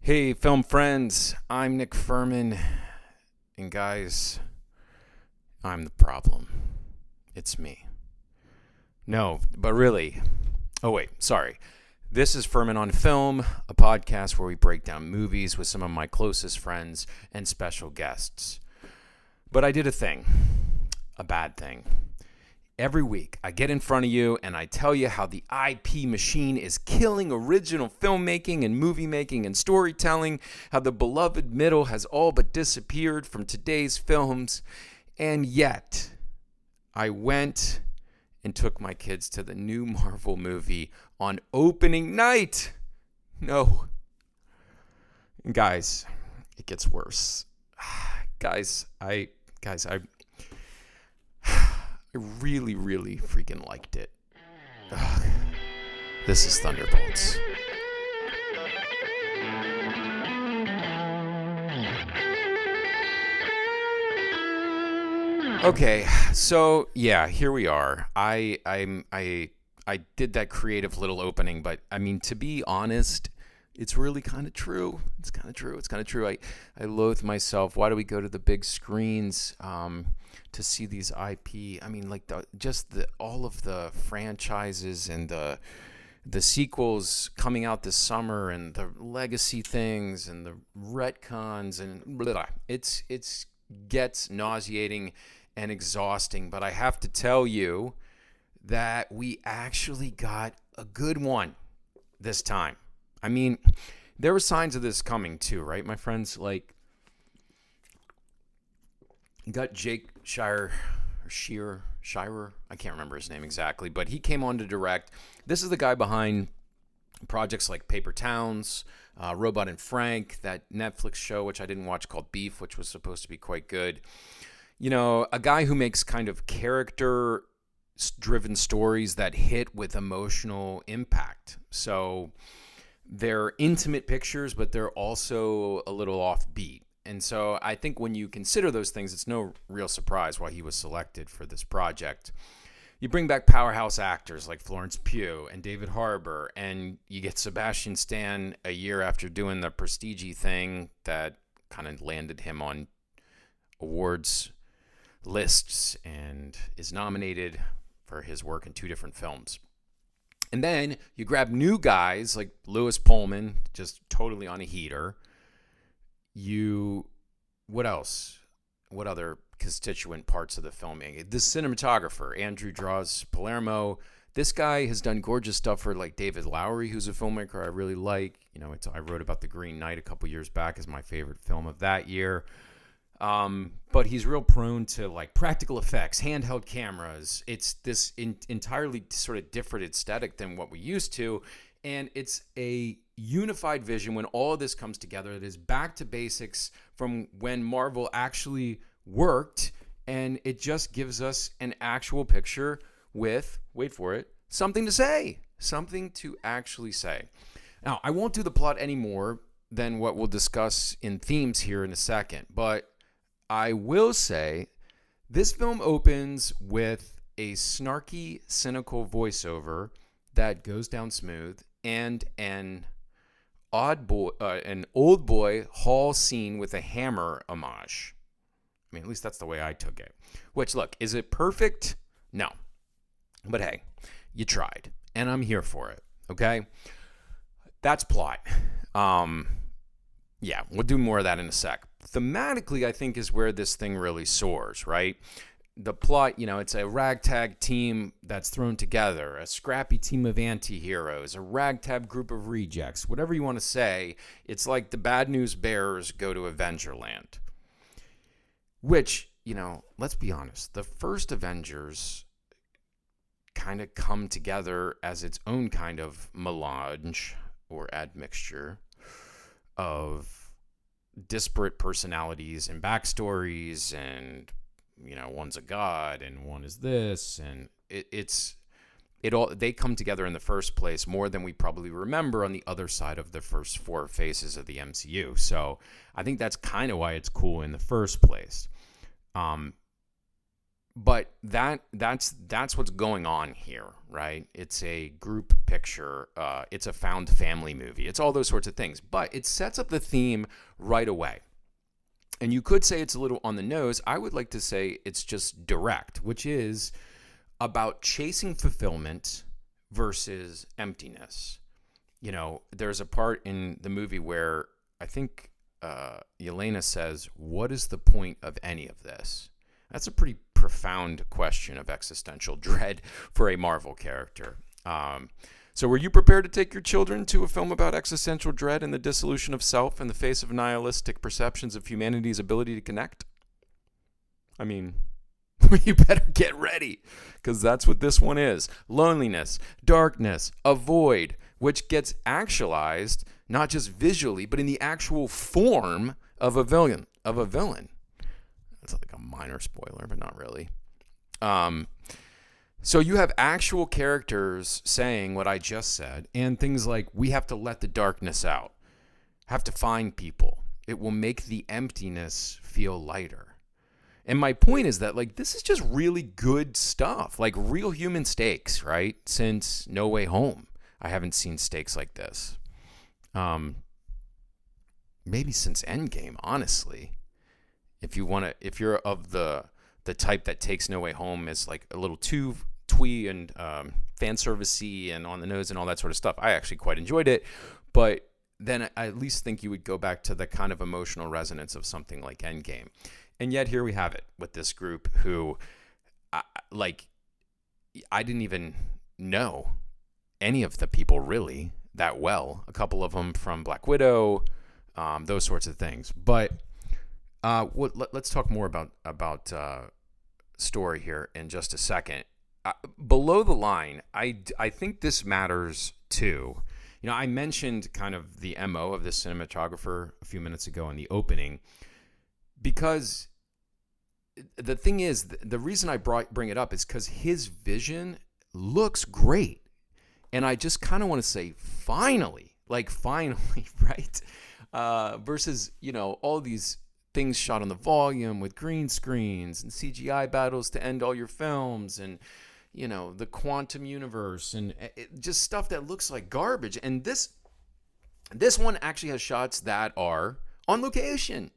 Hey, film friends, I'm Nick Furman, and guys, I'm the problem. It's me. No, but really, oh wait, sorry. This is Furman on Film, a podcast where we break down movies with some of my closest friends and special guests. But I did a bad thing. Every week, I get in front of you and I tell you how the IP machine is killing original filmmaking and movie making and storytelling, how the beloved middle has all but disappeared from today's films, and yet I went and took my kids to the new Marvel movie on opening night. No. Guys, it gets worse. Guys, I really, really freaking liked it. Ugh. This is Thunderbolts. Okay, so yeah, here we are. I did that creative little opening, but I mean, to be honest, it's really kind of true. It's kind of true. I loathe myself. Why do we go to the big screens to see these IP? I mean, like all of the franchises and the sequels coming out this summer and the legacy things and the retcons and blah, blah. It's gets nauseating and exhausting. But I have to tell you that we actually got a good one this time. I mean, there were signs of this coming too, right, my friends? Like, you got Jake Schreier, I can't remember his name exactly, but he came on to direct. This is the guy behind projects like Paper Towns, Robot and Frank, that Netflix show, which I didn't watch, called Beef, which was supposed to be quite good. You know, a guy who makes kind of character-driven stories that hit with emotional impact. So they're intimate pictures, but they're also a little offbeat. And so I think when you consider those things, it's no real surprise why he was selected for this project. You bring back powerhouse actors like Florence Pugh and David Harbour, and you get Sebastian Stan a year after doing the prestige thing that kind of landed him on awards lists and is nominated for his work in 2 different films. And then you grab new guys like Lewis Pullman, just totally on a heater. What else? What other constituent parts of the filmmaking? The cinematographer, Andrew Droz Palermo. This guy has done gorgeous stuff for like David Lowery, who's a filmmaker I really like. You know, I wrote about The Green Knight a couple years back as my favorite film of that year. But he's real prone to like practical effects, handheld cameras. It's this entirely sort of different aesthetic than what we used to. And it's a unified vision when all of this comes together. It is back to basics from when Marvel actually worked. And it just gives us an actual picture with, wait for it, something to say, something to actually say. Now, I won't do the plot any more than what we'll discuss in themes here in a second, but I will say this film opens with a snarky, cynical voiceover that goes down smooth and an old boy hall scene with a hammer homage. I mean, at least that's the way I took it. Which, look, is it perfect? No. But hey, you tried, and I'm here for it, okay? That's plot. Yeah, we'll do more of that in a sec. Thematically, I think, is where this thing really soars, right? The plot, you know, it's a ragtag team that's thrown together, a scrappy team of anti-heroes, a ragtag group of rejects, whatever you want to say. It's like the bad news bears go to Avengerland. Which, you know, let's be honest, the first Avengers kind of come together as its own kind of melange or admixture of disparate personalities and backstories, and you know, one's a god and one is this, and they come together in the first place more than we probably remember on the other side of the first 4 phases of the MCU. So I think that's kind of why it's cool in the first place. but that's what's going on here, right? It's a group picture. It's a found family movie. It's all those sorts of things. But it sets up the theme right away. And you could say it's a little on the nose. I would like to say it's just direct, which is about chasing fulfillment versus emptiness. You know, there's a part in the movie where I think Yelena says, "What is the point of any of this?" That's a pretty profound question of existential dread for a Marvel character. So were you prepared to take your children to a film about existential dread and the dissolution of self in the face of nihilistic perceptions of humanity's ability to connect? I mean, you better get ready, because that's what this one is. Loneliness, darkness, a void, which gets actualized not just visually, but in the actual form of a villain. That's like a minor spoiler, but not really. So you have actual characters saying what I just said, and things like, we have to let the darkness out, have to find people. It will make the emptiness feel lighter. And my point is that, like, this is just really good stuff, like real human stakes, right? Since No Way Home, I haven't seen stakes like this. Maybe since Endgame, honestly. If you're of the type that takes No Way Home as like a little too twee and fan servicey and on the nose and all that sort of stuff, I actually quite enjoyed it. But then I at least think you would go back to the kind of emotional resonance of something like Endgame. And yet here we have it with this group who, I didn't even know any of the people really that well. A couple of them from Black Widow, those sorts of things. But let's talk more about story here in just a second. Below the line, I think this matters too. You know, I mentioned kind of the MO of this cinematographer a few minutes ago in the opening, because the thing is, the reason I bring it up is because his vision looks great. And I just kind of want to say, finally, right? Versus, you know, all these things shot on the volume with green screens and CGI battles to end all your films, and, you know, the quantum universe, and just stuff that looks like garbage. And this one actually has shots that are on location.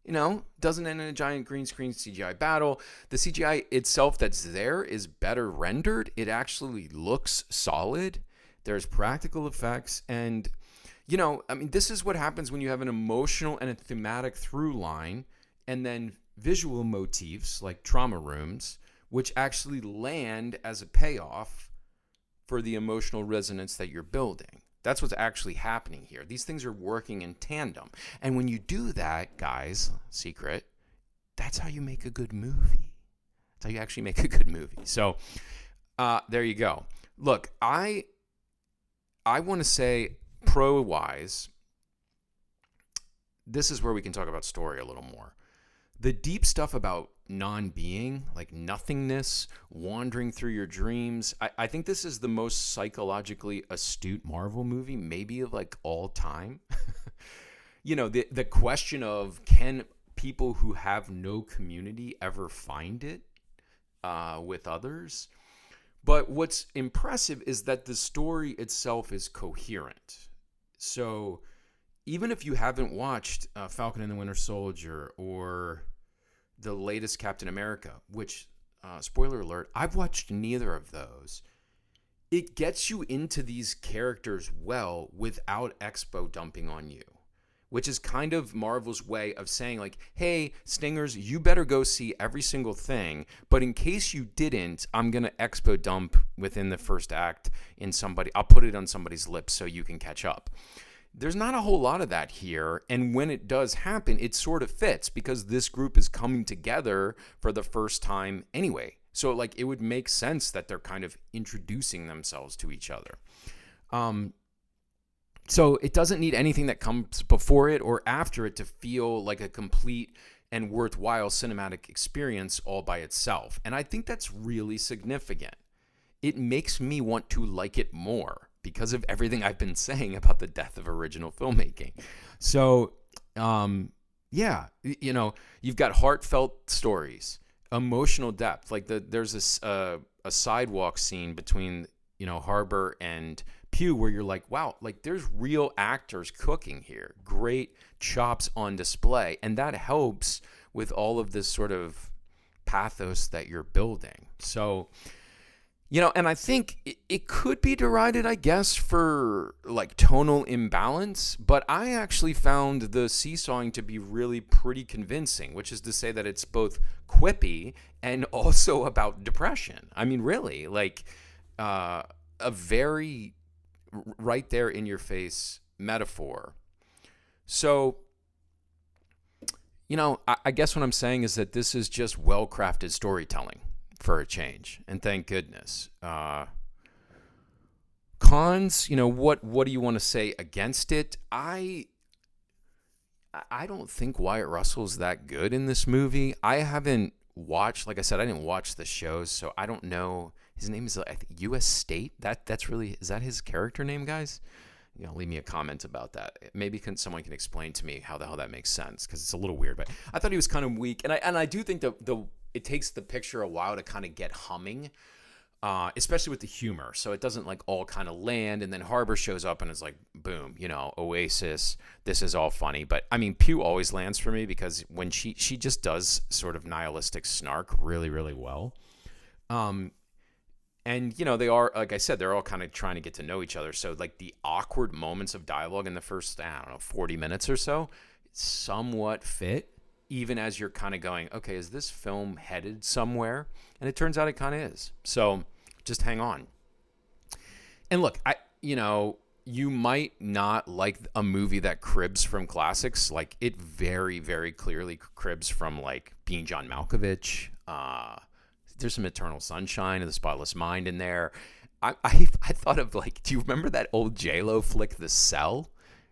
You know, doesn't end in a giant green screen CGI battle. The CGI itself that's there is better rendered. It actually looks solid. There's practical effects. And, you know, I mean, this is what happens when you have an emotional and a thematic through line, and then visual motifs like trauma rooms, which actually land as a payoff for the emotional resonance that you're building. That's what's actually happening here. These things are working in tandem. And when you do that, guys, secret, that's how you make a good movie. That's how you actually make a good movie. So there you go. Look, I want to say, pro-wise, this is where we can talk about story a little more. The deep stuff about non-being, like nothingness, wandering through your dreams. I think this is the most psychologically astute Marvel movie, maybe of like all time. You know, the question of, can people who have no community ever find it with others? But what's impressive is that the story itself is coherent. So even if you haven't watched Falcon and the Winter Soldier or the latest Captain America, which, spoiler alert, I've watched neither of those, it gets you into these characters well without expo dumping on you, which is kind of Marvel's way of saying, like, hey, Stingers, you better go see every single thing, but in case you didn't, I'm going to expo dump within the first act in somebody. I'll put it on somebody's lips so you can catch up. There's not a whole lot of that here, and when it does happen, it sort of fits because this group is coming together for the first time anyway. So, like, it would make sense that they're kind of introducing themselves to each other. So it doesn't need anything that comes before it or after it to feel like a complete and worthwhile cinematic experience all by itself. And I think that's really significant. It makes me want to like it more because of everything I've been saying about the death of original filmmaking. So, yeah, you know, you've got heartfelt stories, emotional depth. Like there's a sidewalk scene between Harbour and Pugh where you're like, wow, like there's real actors cooking here, great chops on display, and that helps with all of this sort of pathos that you're building. So, and I think it could be derided, I guess, for like tonal imbalance, but I actually found the seesawing to be really pretty convincing, which is to say that it's both quippy and also about depression. I mean, really, like a very right there in your face metaphor. So, I guess what I'm saying is that this is just well-crafted storytelling for a change, and thank goodness. Cons, what do you want to say against it? I don't think Wyatt Russell's that good in this movie. I haven't watched, like I said, I didn't watch the shows, so I don't know. His name is, I think, U.S. State. That's really, is that his character name, guys? Leave me a comment about that. Maybe someone can explain to me how the hell that makes sense, because it's a little weird. But I thought he was kind of weak, and I do think it takes the picture a while to kind of get humming, especially with the humor. So it doesn't like all kind of land, and then Harbour shows up and it's like, boom, Oasis. This is all funny. But I mean, Pugh always lands for me because when she just does sort of nihilistic snark really, really well. And, they are, like I said, they're all kind of trying to get to know each other. So, like, the awkward moments of dialogue in the first, 40 minutes or so, somewhat fit, even as you're kind of going, okay, is this film headed somewhere? And it turns out it kind of is. So, just hang on. And look, you might not like a movie that cribs from classics. Like, it very, very clearly cribs from, like, Being John Malkovich, there's some Eternal Sunshine of the Spotless Mind in there. I thought of, like, do you remember that old J-Lo flick, The Cell,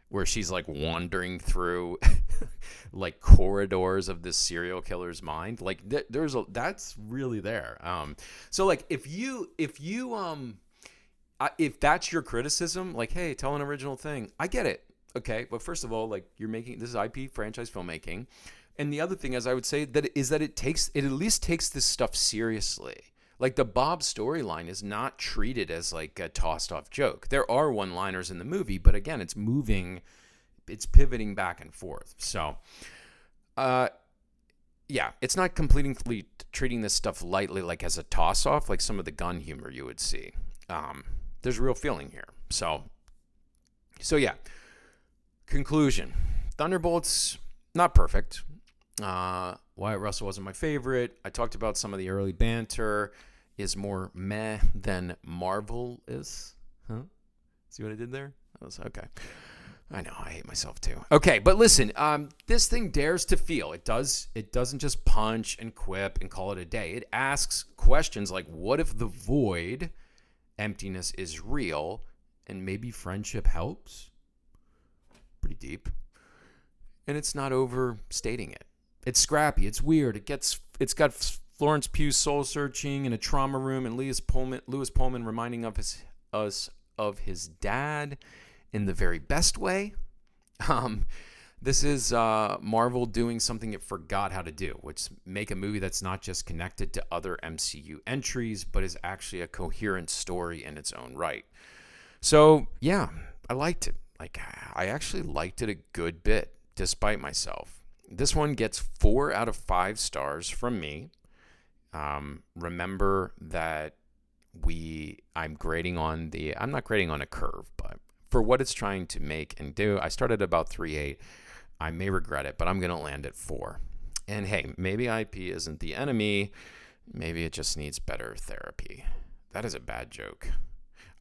where she's like wandering through like corridors of this serial killer's mind? Like that's really there. So like if that's your criticism, like, hey, tell an original thing, I get it. Okay, but first of all, like, you're making this is IP franchise filmmaking. And the other thing, as I would say, that it at least takes this stuff seriously. Like, the Bob storyline is not treated as like a tossed off joke. There are one-liners in the movie, but again, it's it's pivoting back and forth. So, yeah, it's not completely treating this stuff lightly, like as a toss off, like some of the gun humor you would see. There's real feeling here. So yeah. Conclusion: Thunderbolts, not perfect. Wyatt Russell wasn't my favorite. I talked about some of the early banter is more meh than Marvel is. Huh? See what I did there? That was okay. I know, I hate myself too. Okay, but listen, this thing dares to feel. It doesn't just punch and quip and call it a day. It asks questions like, what if the void, emptiness, is real, and maybe friendship helps? Pretty deep. And it's not overstating it. It's scrappy. It's weird. It's got Florence Pugh soul searching in a trauma room, and Lewis Pullman reminding us of his dad in the very best way. This is Marvel doing something it forgot how to do, which make a movie that's not just connected to other MCU entries, but is actually a coherent story in its own right. So yeah, I liked it. Like, I actually liked it a good bit, despite myself. This one gets 4 out of 5 stars from me. Remember that I'm not grading on a curve, but for what it's trying to make and do, I started about 3.8. I may regret it, but I'm going to land at 4. And hey, maybe IP isn't the enemy. Maybe it just needs better therapy. That is a bad joke.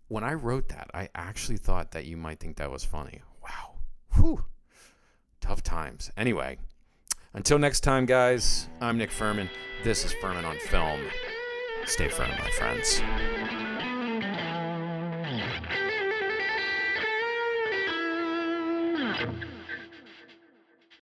When I wrote that, I actually thought that you might think that was funny. Wow. Whew. Tough times. Anyway, until next time, guys, I'm Nick Furman. This is Furman on Film. Stay firm, my friends.